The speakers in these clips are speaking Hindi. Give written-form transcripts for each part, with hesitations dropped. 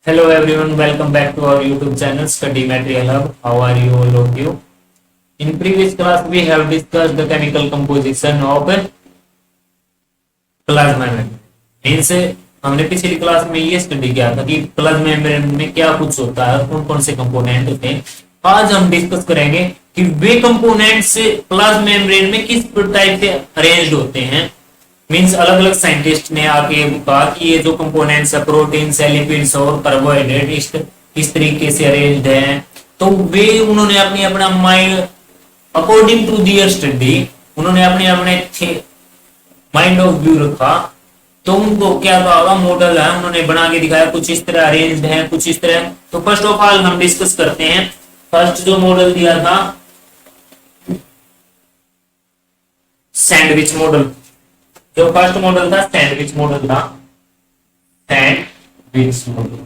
Hello everyone, welcome back to our YouTube channel Study Material Hub. How are you all of you? In previous class we have discussed the chemical composition of plasma membrane. इनसे हमने पिछली क्लास में ये स्टडी किया था कि प्लाज्मा मेम्ब्रेन में क्या कुछ होता है, कौन कौन से कंपोनेंट होते हैं। आज हम डिस्कस करेंगे कि वे कंपोनेंट्स प्लाज्मा मेम्ब्रेन में किस टाइप से अरेंज्ड होते हैं। मींस अलग अलग साइंटिस्ट ने आके कहा कि ये जो कंपोनेंट्स है, प्रोटीन, लिपिड्स और कार्बोहाइड्रेट इस तरीके से अरेंज्ड हैं। तो वे उन्होंने अपनी अपना mind according to their study उन्होंने अपने अपने माइंड ऑफ व्यू रखा। तो उनको क्या कहा, मॉडल है उन्होंने बना के दिखाया, कुछ इस तरह अरेंज्ड है, कुछ इस तरह। तो फर्स्ट ऑफ ऑल हम डिस्कस करते हैं। फर्स्ट जो मॉडल दिया था सैंडविच मॉडल। जो फर्स्ट मॉडल था सैंडविच मॉडल था, सैंडविच मॉडल।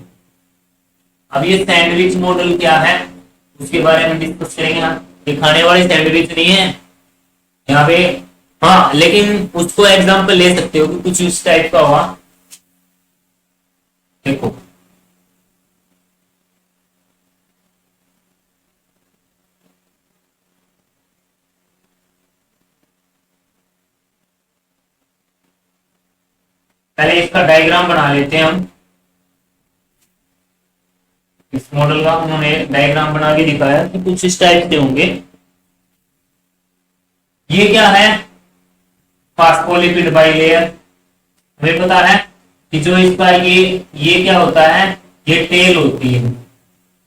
अब ये सैंडविच मॉडल क्या है उसके बारे में डिस्कस करेंगे। ये खाने वाली सैंडविच नहीं है यहाँ पे, हाँ, लेकिन उसको एग्जांपल ले सकते हो कि कुछ इस टाइप का हुआ। देखो पहले इसका डायग्राम बना लेते हैं हम। इस मॉडल का उन्होंने डायग्राम बना के दिखाया कि कुछ इस टाइप से होंगे। ये क्या है, फास्फोलिपिड बाइलेयर। हमें पता है कि जो इसका ये क्या होता है, ये टेल होती है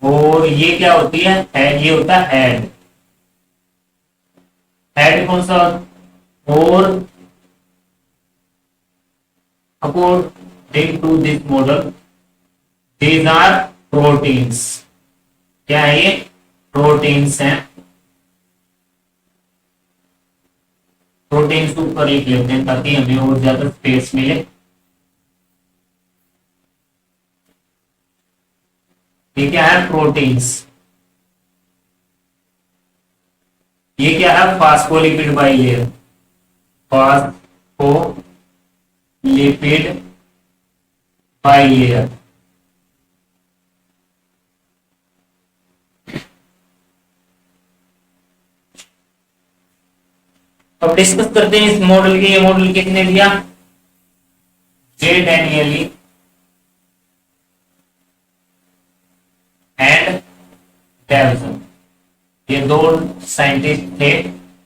और ये क्या होती है, ये होता है हेड। हेड कौन सा, और according to this model these are proteins। क्या है ये, प्रोटीन्स हैं। प्रोटीन्स ऊपर लिख लेते हैं ताकि हमें और ज्यादा स्पेस मिले। ये क्या है, प्रोटीन्स। ये क्या है, फास्फोलिपिड बाइलेयर, फास्फोलिपिड बाइलेयर। अब डिस्कस करते हैं इस मॉडल के। ये मॉडल किसने दिया, जे डैनियली एंड डेवसन। ये दो साइंटिस्ट थे,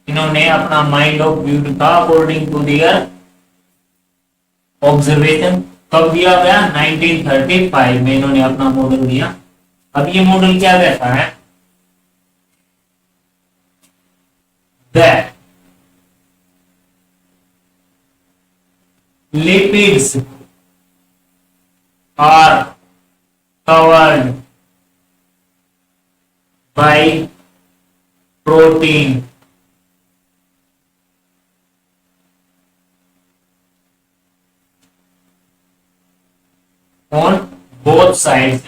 इन्होंने अपना माइंड ऑफ व्यू रखा अकॉर्डिंग टू दियर ऑब्जर्वेशन। कब दिया गया, 1935 में इन्होंने अपना मॉडल दिया। अब ये मॉडल क्या कहता है, that lipids are covered by protein on both sides।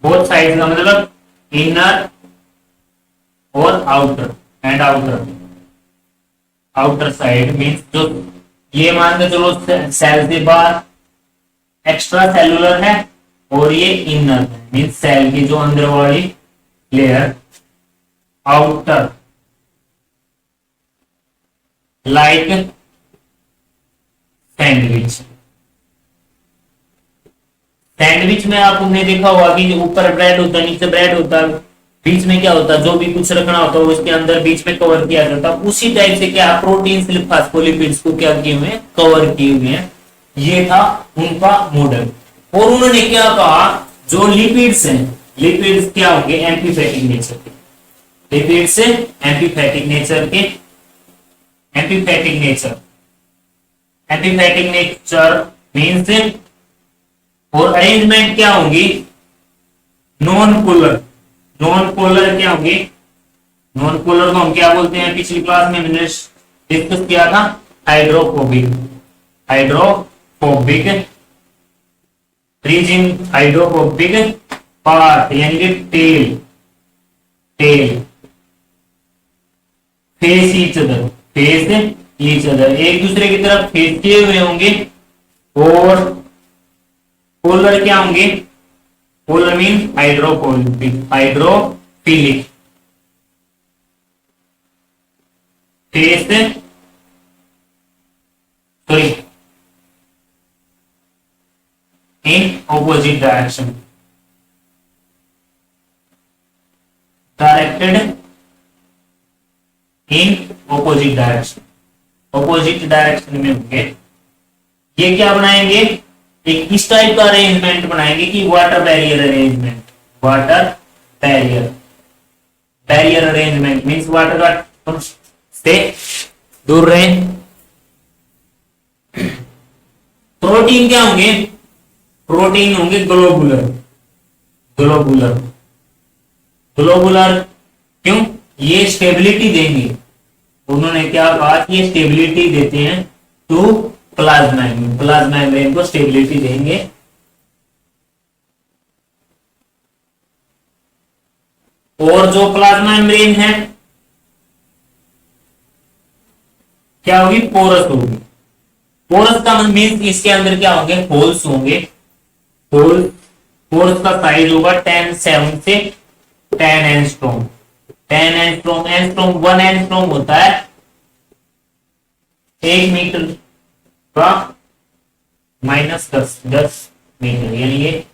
both sides का मतलब इनर और outer and outer side means जो ये मान के चलो सेल से बाहर एक्स्ट्रा सेलुलर है और ये इनर है, मीन्स सेल की जो अंदर वाली layer outer, like sandwich. Sandwich में आपने देखा होगा कि ऊपर ब्रेड होता है, नीचे ब्रेड होता है, बीच में क्या होता है, जो भी कुछ रखना होता है उसके अंदर बीच में कवर किया जाता है। उसी टाइप से क्या प्रोटीन फास्फोलिपिड्स को क्या किए हुए हैं, कवर किए हुए हैं। ये था उनका मॉडल। और उन्होंने क्या कहा, जो लिपिड्स हैं, लिपिड्स क्या होंगे, एम्फीफैटिक नेचर के। लिपिड्स एम्फीफैटिक नेचर के, एम्फीफैटिक नेचर, एम्फीफैटिक नेचर मीन्स और अरेंजमेंट क्या होंगी, नॉन पोलर। नॉन पोलर क्या होंगे, नॉन पोलर को हम क्या बोलते हैं, पिछली क्लास में मैंने डिस्कस किया था, hydrophobic. Hydrophobic region, hydrophobic part यानी कि tail, tail face each other, face each other, एक दूसरे की तरफ फेस किए हुए होंगे और पोलर क्या होंगे? Polar mean hydrophilic face, sorry, in opposite direction, directed in opposite direction, opposite direction में होंगे। ये क्या बनाएंगे? एक इस टाइप का अरेंजमेंट बनाएंगे कि water barrier arrangement, water barrier, barrier arrangement means water का तुम से दूर रहे। प्रोटीन क्या होंगे? प्रोटीन होंगे ग्लोबुलर, ग्लोबुलर, ग्लोबुलर क्यों? ये स्टेबिलिटी देंगे। उन्होंने क्या कहा कि ये स्टेबिलिटी देते हैं to plasma membrane, plasma membrane को स्टेबिलिटी देंगे। और जो प्लाज्मा मेम्ब्रेन है क्या होगी? पोरस होगी। पोरस का मीन्स इसके अंदर क्या होंगे? होल्स होंगे। होल, पोरस का साइज होगा 10 से 10 एंगस्ट्रॉम, 10 एंगस्ट्रॉम, एंगस्ट्रॉम 1 एंगस्ट्रॉम होता है 1 मीटर का -10 मीटर, यानी ये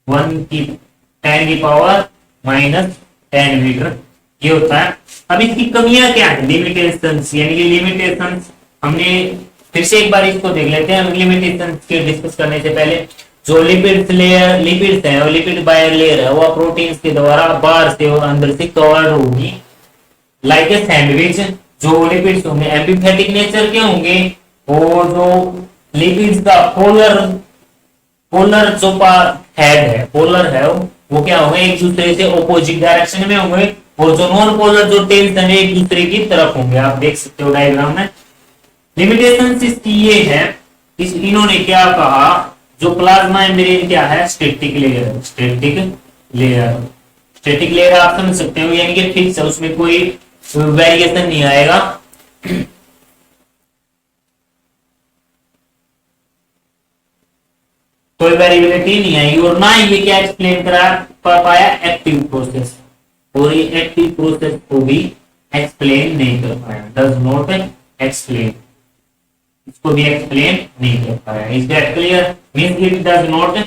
10 की पावर -10 मीटर ये होता है। अब इसकी कमियां क्या है? लिमिटेशंस, यानी कि लिमिटेशंस हमने फिर से एक बार इसको देख लेते हैं। लिमिटेशंस के डिस्कस करने से पहले जो लिपिड लेयर, लिपिड्स है और लिपिड बायर लेयर है वो प्रोटीन्स के द्वारा बाहर से और अंदर से कवर होगी लाइक ए सैंडविच। जो लिपिड्स होंगे एम्फीपैथिक नेचर के होंगे और जो लिपिड्स का पोलर जो हेड है, पोलर है वो क्या होंगे? एक दूसरे से ऑपोजिट डायरेक्शन में होंगे और जो नॉन पोलर जो टेल्स हैं एक दूसरे की तरफ होंगे। आप देख सकते हो डायग्राम में। लिमिटेशन इसकी ये है, इन्होंने क्या कहा? जो प्लाज्मा मेम्ब्रेन क्या है? Static layer, static layer, static layer आप समझ सकते हो, यानी कि फिक्स है, उसमें कोई वेरिएशन नहीं आएगा। कोई वेरिएबिलिटी नहीं आएगी और ना ये क्या एक्सप्लेन करा पाया? एक्टिव प्रोसेस, और ये एक्टिव प्रोसेस को भी एक्सप्लेन नहीं कर पाया, डज नॉट एक्सप्लेन, इसको भी एक्सप्लेन नहीं कर पाया। Is that clear? Means it does not,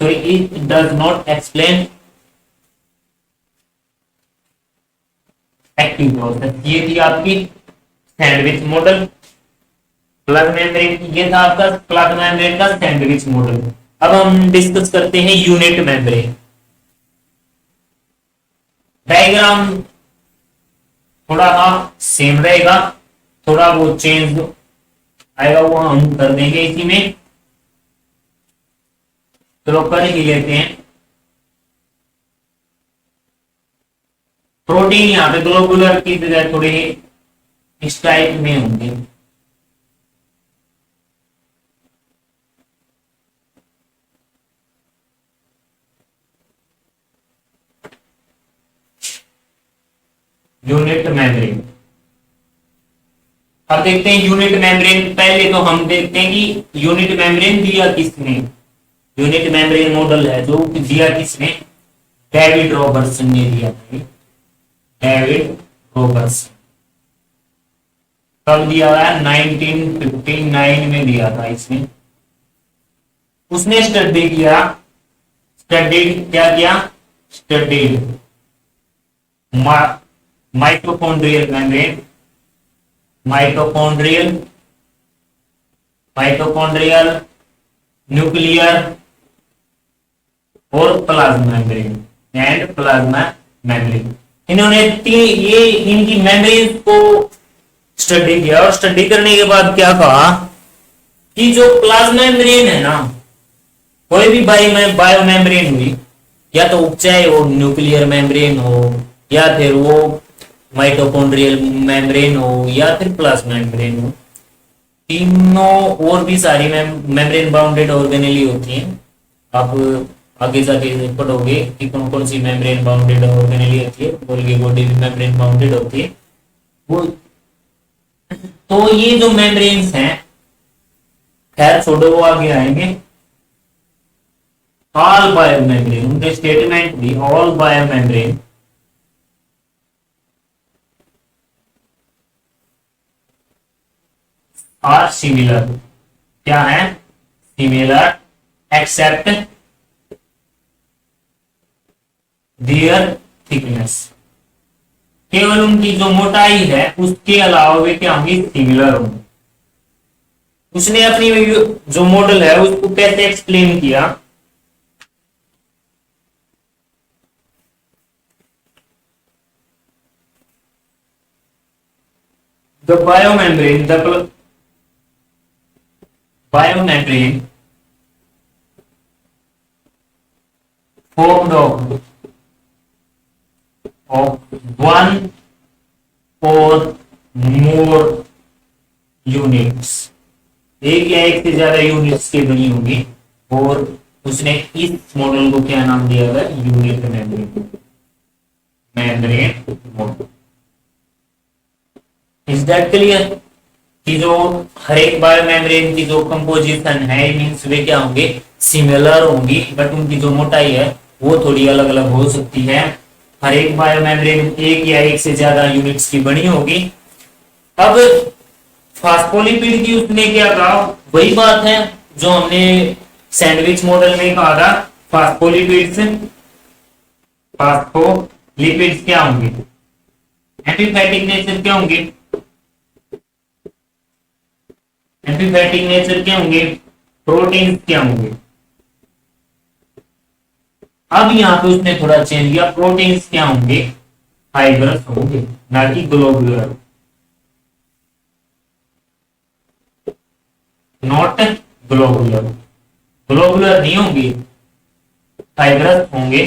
sorry, it does not explain active process. ये थी आपकी सैंडविच मॉडल प्लाज्मा मेम्ब्रेन की, ये था आपका प्लाज्मा मेम्ब्रेन का सैंडविच मॉडल। अब हम डिस्कस करते हैं यूनिट मेम्ब्रेन। डायग्राम थोड़ा सेम रहेगा, थोड़ा वो चेंज आएगा, वो हम कर देंगे इसी में। चलो कर ही लेते हैं। प्रोटीन यहाँ पे ग्लोबुलर की जगह थोड़े इस टाइप में होंगे। यूनिट मेम्ब्रेन, अब देखते हैं यूनिट मेम्ब्रेन। पहले तो हम देखते हैं कि यूनिट मेम्ब्रेन दिया किसने? यूनिट मेम्ब्रेन मॉडल है जो दिया किसने? डेविड रॉबर्टसन ने दिया था। डेविड रॉबर्टसन कब दिया हुआ है? 1959 में दिया था इसने। उसने स्टडी किया, स्टडीड क्या किया? Studied mitochondrial membrane, mitochondrial, mitochondrial, nuclear और plasma membrane and plasma membrane. इन्होंने ये इनकी मेम्ब्रेन को स्टडी किया और स्टडी करने के बाद क्या कहा कि जो प्लाज्मा मेम्ब्रेन है ना, कोई भी बायो मेम्ब्रेन हुई, या तो चाहे वो न्यूक्लियर मेम्ब्रेन हो या फिर वो माइटोकॉन्ड्रियल मेम्ब्रेन हो या फिर प्लाज्मा मेम्ब्रेन हो, तीनों और भी सारी मेम्ब्रेन बाउंडेड ऑर्गेनेली होती हैं। आप आगे जाके पढ़ोगे कि कौन कौन सी मेम्ब्रेन बाउंडेड ऑर्गेनेली होती है, गोल्गी बॉडी भी मेम्ब्रेन बाउंडेड होती है वो। तो ये जो मेम्ब्रेन्स हैं खैर छोड़ो, वो आगे आएंगे। ऑल बायोमेम्ब्रेन, उनके स्टेटमेंट भी ऑल बायोमेम्ब्रेन आर सिमिलर, क्या है, सिमिलर एक्सेप्ट देयर थिकनेस, केवल उनकी जो मोटाई है उसके अलावा वे क्या होंगी, सिमिलर होंगे। उसने अपनी जो मॉडल है उसको कैसे एक्सप्लेन किया, the biomembrane, the biomembrane formed of one or more units, एक या एक से ज्यादा यूनिट्स की बनी होगी, और उसने इस मॉडल को क्या नाम दिया है, unit membrane, membrane model. Is that clear कि जो हर एक बायोमेम्ब्रेन की जो कंपोजिशन है मींस वे क्या होंगे, सिमिलर होंगी, बट उनकी जो मोटाई है वो थोड़ी अलग अलग हो सकती है। हर एक बायोमेम्ब्रेन एक या एक से ज्यादा यूनिट्स की बनी होगी। अब फास्फोलिपिड की उसने क्या कहा, वही बात है जो हमने सैंडविच मॉडल में कहा था, फास्फोलिपिड्स, फास्फोलिपिड्स क्या होंगे, एपिफैटिक नेचर क्या होंगे, एपिफैटिक नेचर क्या होंगे, प्रोटीन क्या होंगे। अब यहां पे उसने थोड़ा चेंज किया, प्रोटीन्स क्या होंगे, फाइबरस होंगे, ना कि ग्लोबुलर, नॉट ग्लोबुलर, ग्लोबुलर नहीं होंगे, फाइबरस होंगे।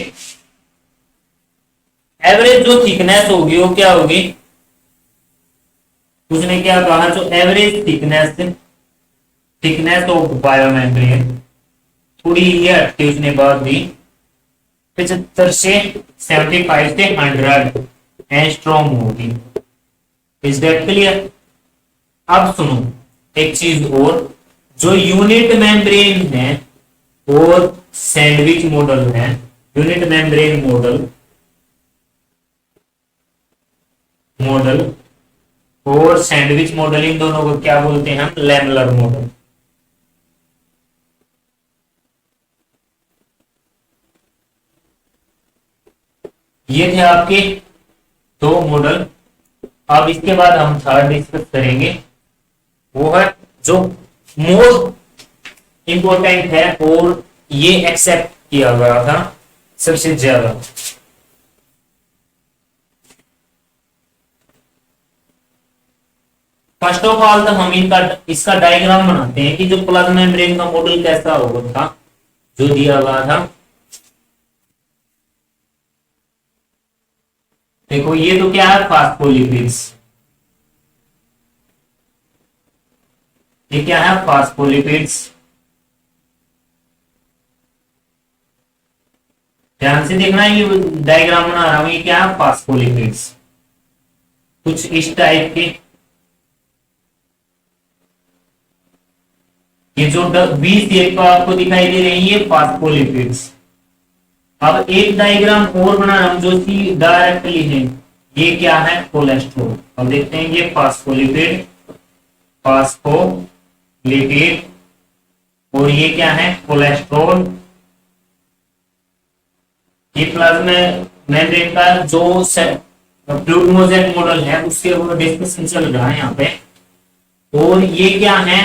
एवरेज जो थिकनेस होगी वो क्या होगी, उसने क्या कहा, जो average thickness, thickness of biomembrane, थोड़ी ये हटके उसने बात दी 75 से 75 से 100 एंस्ट्रॉम होगी। Is that clear. अब सुनो एक चीज और, जो यूनिट मेम्ब्रेन है और सैंडविच मॉडल है, यूनिट मेम्ब्रेन मॉडल और सैंडविच मॉडल, इन दोनों को क्या बोलते हैं हम, लैमेलर मॉडल। ये थे आपके दो मॉडल। अब इसके बाद हम थर्ड डिस्कस करेंगे, वो है जो मोस्ट इंपॉर्टेंट है और ये एक्सेप्ट किया गया था सबसे ज्यादा। फर्स्ट ऑफ ऑल तो हम इसका डायग्राम बनाते हैं कि जो प्लाज्मा मेम्ब्रेन का मॉडल कैसा होगा था, जो दिया हुआ था। देखो ये तो क्या है, फास्फोलिपिड्स, ये क्या है, फास्फोलिपिड्स। ध्यान से देखना, ये डायग्राम बना रहा हूं, ये क्या है, फास्फोलिपिड्स, कुछ इस टाइप के। ये जो बी शेप का आपको दिखाई दे रही है, फास्फोलिपिड्स। अब एक डायग्राम और बना रहा हूं जो कि डायरेक्टली है, ये क्या है, कोलेस्ट्रॉल। अब देखते हैं ये फास्फोलिपिड, फास्फोलिपिड, और ये क्या है, कोलेस्ट्रॉल। ये प्लाज्मा मेम्ब्रेन का जो फ्लूइड मोज़ेक मॉडल है उसके ऊपर डिस्कशन चल रहा है यहाँ पे। और ये क्या है,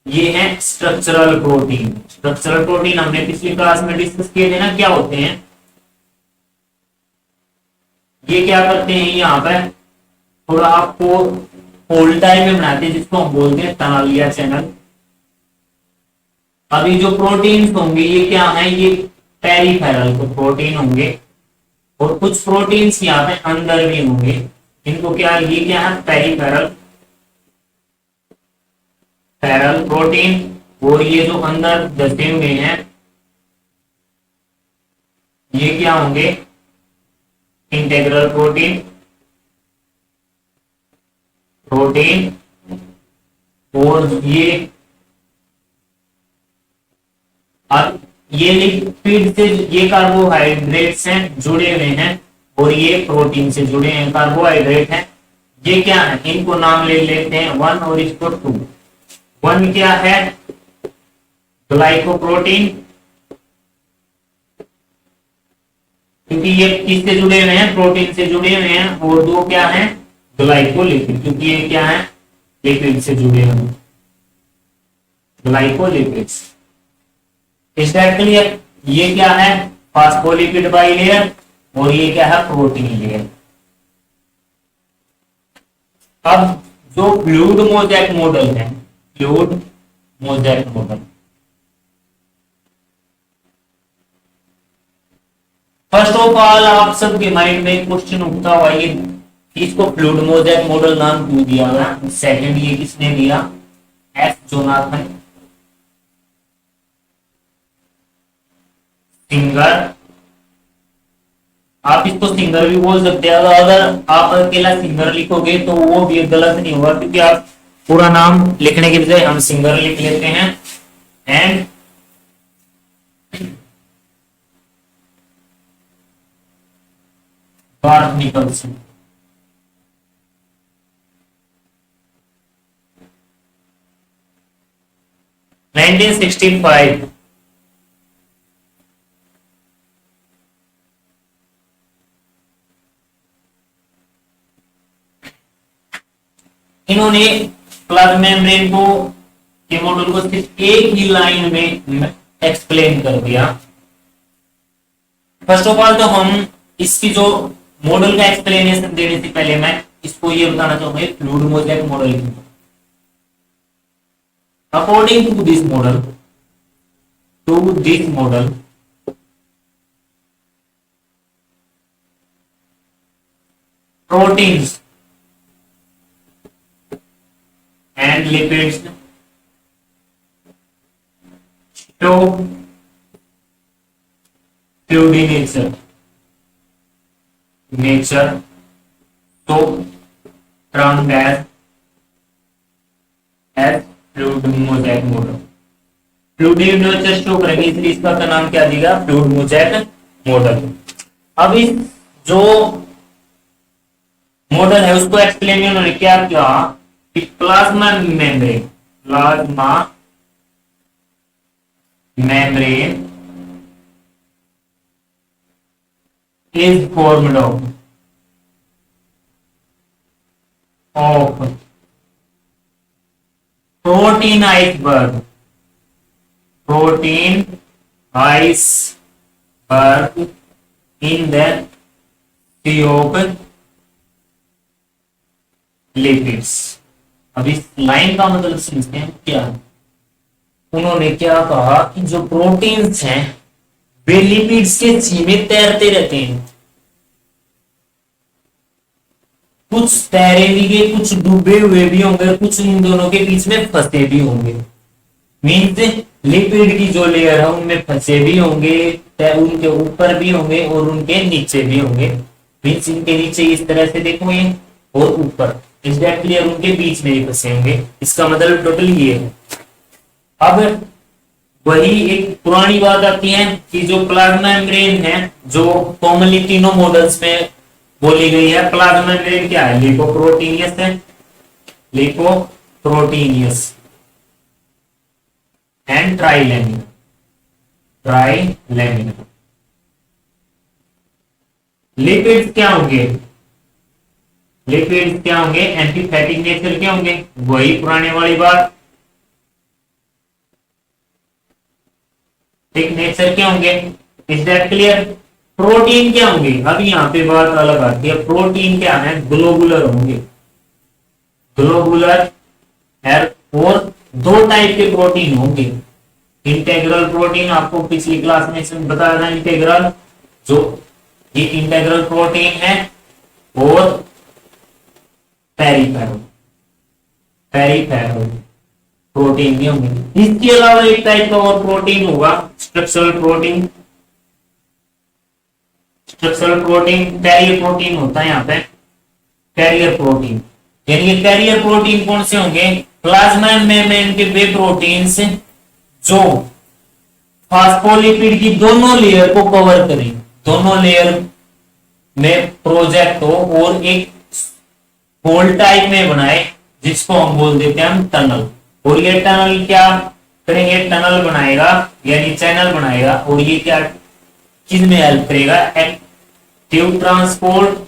ये है स्ट्रक्चरल प्रोटीन। स्ट्रक्चरल प्रोटीन हमने पिछली क्लास में डिस्कस किए थे ना, क्या होते हैं, ये क्या करते हैं, यहाँ पे थोड़ा आपको होल टाइप में बनाते हैं जिसको हम बोलते हैं टनल या चैनल। अभी जो प्रोटीन्स होंगे ये क्या है, ये पेरिफेरल को प्रोटीन होंगे, और कुछ प्रोटीन्स यहाँ पे अंदर भी होंगे, इनको क्या, ये क्या है, पेरिफेरल, पैरल प्रोटीन। और ये जो अंदर दसे हुए हैं ये क्या होंगे, इंटेग्रल प्रोटीन, प्रोटीन और ये लिपिड से, ये कार्बोहाइड्रेट्स हैं जुड़े हुए हैं, और ये प्रोटीन से जुड़े हैं, कार्बोहाइड्रेट हैं। ये क्या है, इनको नाम ले लेते हैं 1 और इसको 2। 1 क्या है, ग्लाइकोप्रोटीन, क्योंकि ये किससे जुड़े हुए हैं, प्रोटीन से जुड़े हुए हैं। और 2 क्या है, ग्लाइकोलिपिड, क्योंकि ये क्या है, लिपिड से जुड़े हुए हैं, ग्लाइकोलिपिड्स। इस टाइप के लिए ये क्या है, फास्फोलिपिड बाइलेयर, और ये क्या है, प्रोटीन लेयर। अब जो फ्लूइड मोज़ेक मॉडल है, fluid mosaic model, first of all आप सबके माइंड में क्वेश्चन उठता हुआ ये, इसको फ्लूइड मोज़ेक मॉडल नाम क्यों दिया गया। सेकंड ये किसने दिया, एफ जोनाथन सिंगर। आप इसको सिंगर भी बोल सकते हैं, अगर आप अकेला सिंगर लिखोगे तो वो भी गलत नहीं होगा, क्योंकि आप पूरा नाम लिखने के बजाय हम सिंगर लिख लेते हैं। एंड बार्थ निकल्सन, नाइनटीन 1965 इन्होंने प्लाज्मा मेम्ब्रेन को, के मॉडल को सिर्फ एक ही लाइन में एक्सप्लेन कर दिया। फर्स्ट ऑफ ऑल तो हम इसकी जो मॉडल का एक्सप्लेनेशन देने से पहले मैं इसको ये बताना चाहूंगा, fluid mosaic model. According to this model, proteins and lipids show fluidy nature so termed as fluid mosaic model। Fluid nature show करेंगे, इसलिए इसका का नाम क्या दिया, फ्लूइड मोज़ेक मॉडल। अब इस जो मॉडल है उसको एक्सप्लेन उन्होंने क्या किया कि plasma membrane is formed of protein iceberg in the sea of lipids। अब इस लाइन का मतलब समझते हैं क्या, उन्होंने क्या कहा कि जो प्रोटीन्स हैं वे लिपिड्स के सी में तैरते रहते हैं, कुछ तैरे भी गए, कुछ डूबे हुए भी होंगे, कुछ इन दोनों के बीच में फंसे भी होंगे। मीन्स लिपिड की जो लेयर है उनमें फंसे भी होंगे, उनके ऊपर भी होंगे और उनके नीचे भी होंगे। मीन्स इनके नीचे इस तरह से देखो ये, और ऊपर एग्जैक्टली उनके बीच में ही फंसे होंगे। इसका मतलब टोटल ये है। अब वही एक पुरानी बात आती है कि जो प्लाज्मा मेम्ब्रेन है, जो कॉमनली तीनों मॉडल्स में बोली गई है, प्लाज्मा मेम्ब्रेन क्या है, लिपोप्रोटीनियस है, लिपोप्रोटीनियस एंड ट्राइलेमिनर। लिपिड्स क्या होंगे, लिपिड्स क्या होंगे, एंटीफैटिक नेचर के होंगे, वही पुराने वाली बात। एक नेचर के होंगे, इज दैट क्लियर। प्रोटीन क्या होंगे, अब यहाँ पे बात अलग आती है, प्रोटीन क्या है, ग्लोबुलर होंगे, ग्लोबुलर और दो टाइप के प्रोटीन होंगे। इंटेग्रल प्रोटीन आपको पिछली क्लास में बताया था, इंटेग्रल जो ये इंटेग्रल प्रोटीन है, और पेरिफेरल प्रोटीन भी होंगे। इसके अलावा एक टाइप का और प्रोटीन होगा, स्ट्रक्चरल प्रोटीन। कैरियर प्रोटीन होता है यहाँ पे, कैरियर प्रोटीन। यानी कैरियर प्रोटीन कौन से होंगे, प्लाज्मा मेम्ब्रेन के वे प्रोटीन्स जो फास्फोलिपिड की दोनों लेयर को कवर करें, दोनों लेयर में प्रोजेक्ट हो और एक होल टाइप में बनाए, जिसको हम बोल देते हैं हम टनल। और ये टनल क्या करेंगे, टनल बनाएगा यानी चैनल बनाएगा, और ये क्या किस में हेल्प करेगा, active transport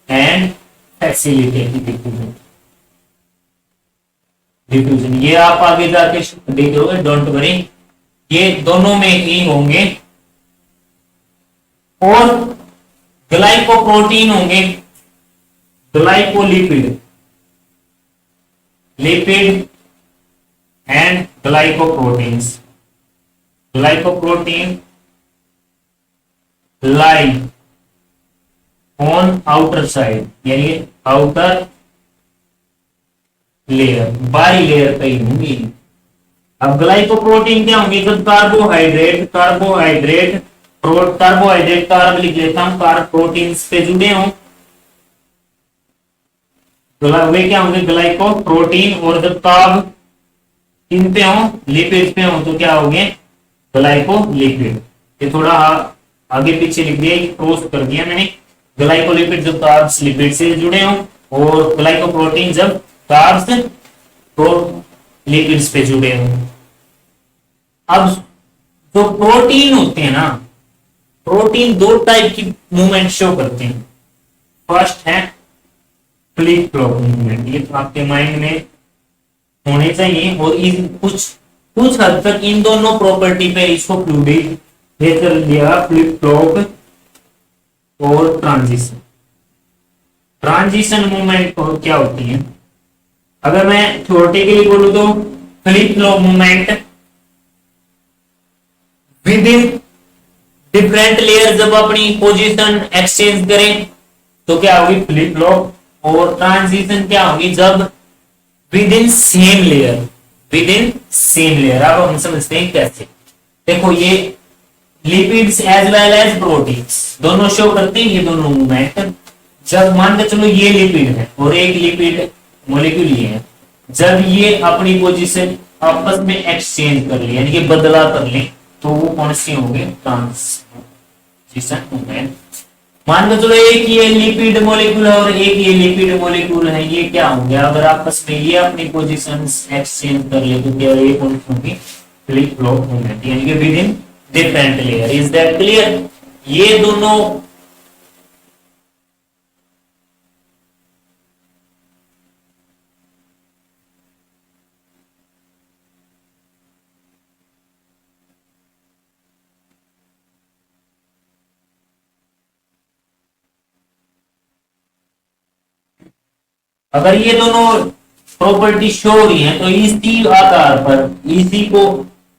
and facilitative diffusion. ये आप आगे जाके देख लोगे, डोंट वरी, ये दोनों में ही होंगे। और ग्लाइकोप्रोटीन होंगे, glycolipid, lipid and glycoproteins. Glycoprotein lie on outer side यानी आउटर लेयर, बाई लेयर पे ही होंगी। अब ग्लाइकोप्रोटीन क्या होंगे, जब कार्बोहाइड्रेट कार्ब लिख लेता हूं, कार्ब प्रोटीन्स पे जुड़े हों, वे क्या होंगे ग्लाइकोप्रोटीन। और जब कार्ब किन पे हो, लिपिड पे हो, तो क्या होंगे ग्लाइकोलिपिड। ये थोड़ा आगे पीछे लिख दिया, क्रॉस कर दिया मैंने। ग्लाइकोलिपिड जब कार्ब्स लिपिड से जुड़े हों, और ग्लाइकोप्रोटीन जब कार्ब्स लिपिड्स पे जुड़े हों। अब जो प्रोटीन होते हैं ना, प्रोटीन दो टाइप की मूवमेंट शो करते हैं। फर्स्ट है फ्लिप फ्लॉप मूवमेंट, ये तो आपके माइंड में होने चाहिए। और कुछ हद तक इन दोनों प्रॉपर्टी पे इसको फ्लूइड कर दिया, फ्लिप फ्लॉप और ट्रांजिशन। ट्रांजिशन मूवमेंट क्या होती है, अगर मैं थ्योरेटिकली बोलूं तो flip flop movement with in different layer जब अपनी पोजीशन एक्सचेंज करें तो क्या होगी फ्लिप फ्लॉप। और ट्रांजिशन क्या होगी, जब within same layer, within same layer. अब हम समझते हैं कैसे। देखो ये lipids as well as proteins दोनों शो करते हैं ये दोनों मूवमेंट। जब मान के चलो ये लिपिड है और एक लिपिड मॉलिक्यूल ये है, जब ये अपनी पोजीशन आपस में एक्सचेंज कर ले यानी कि बदला कर ले, तो वो कौन सी होंगे, ट्रांजिशन मूवमेंट। मान के चलो एक ये लिपिड मॉलिक्यूल है और एक ये लिपिड मॉलिक्यूल है, ये क्या होंगे, अगर आपस में ये अपनी पोजीशंस एक्सचेंज कर ले तो क्या ये कौन सी होंगी, फ्लिप फ्लॉप मूवमेंट यानी कि with in different layer. Is that clear. ये दोनों अगर ये दोनों प्रॉपर्टी शो हो रही है तो इसी आधार पर, इसी को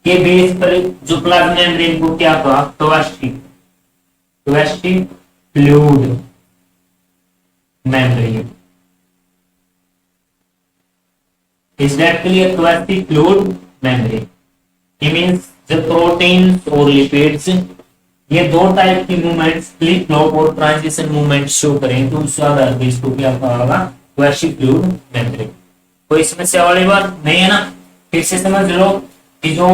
के बेस पर जो प्लाज्मा मेम्ब्रेन को क्या कहा, ट्वेस्टिक fluid membrane. Is that clear, ट्वेस्टिक फ्लूइड मेम्ब्रेन। ये मींस जब प्रोटीन्स और लिपिड्स ये दो टाइप की मूवमेंट्स फ्लिप फ्लॉप और ट्रांजिशन मूवमेंट शो करें तो उस आधार पर इसको क्या कहा होगा, ट्वेस्टिक फ्लूइड मेम्ब्रेन। कोई समस्या वाली बात नहीं है ना। फिर से समझ लो कि जो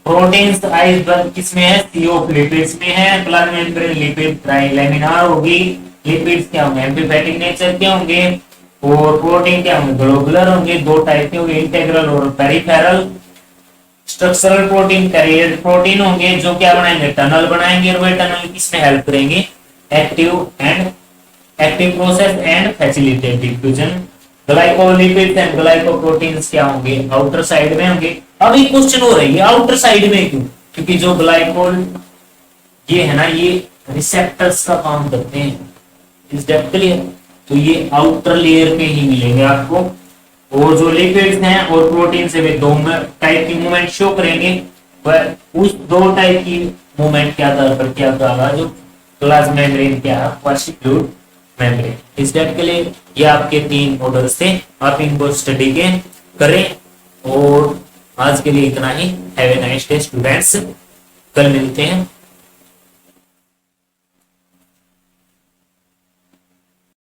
प्रोटीन्स आइसबर्ग किसमें है, सीओ लिपिड्स में है। प्लाज्मा मेम्ब्रेन लिपिड ट्राइलेमिनार होगी। लिपिड्स क्या होंगे, एम्फीफैटिक नेचर के होंगे। और प्रोटीन क्या होंगे, ग्लोबुलर होंगे। दो टाइप के होंगे, इंटीग्रल और peripheral. Structural protein carrier protein होंगे जो क्या बनाएंगे, टनल बनाएंगे। और वे टनल किसमें हेल्प करेंगे, active process and facilitate diffusion. Glycolipids and glycoproteins क्या होंगे, आउटर साइड में होंगे। अभी क्वेश्चन हो रही है आउटर साइड में क्यों, क्योंकि जो ग्लाइकोल ये है ना, ये रिसेप्टर्स का काम करते हैं। Is that clear. तो ये आउटर लेयर पे ही मिलेंगे आपको। और जो लिपिड्स हैं और प्रोटीन से वे दो टाइप की मूवमेंट शो करेंगे। पर उस दो टाइप की मूवमेंट के आधार पर क्या कहा, जो प्लाज्मा मेम्ब्रेन क्या है, ट्वेस्टिक फ्लूइड मेम्ब्रेन। इस डेट के लिए ये आपके 3 ऑर्डर्स थे, आप इनको स्टडी के करें। और आज के लिए इतना ही। Have a nice day students, कल मिलते हैं।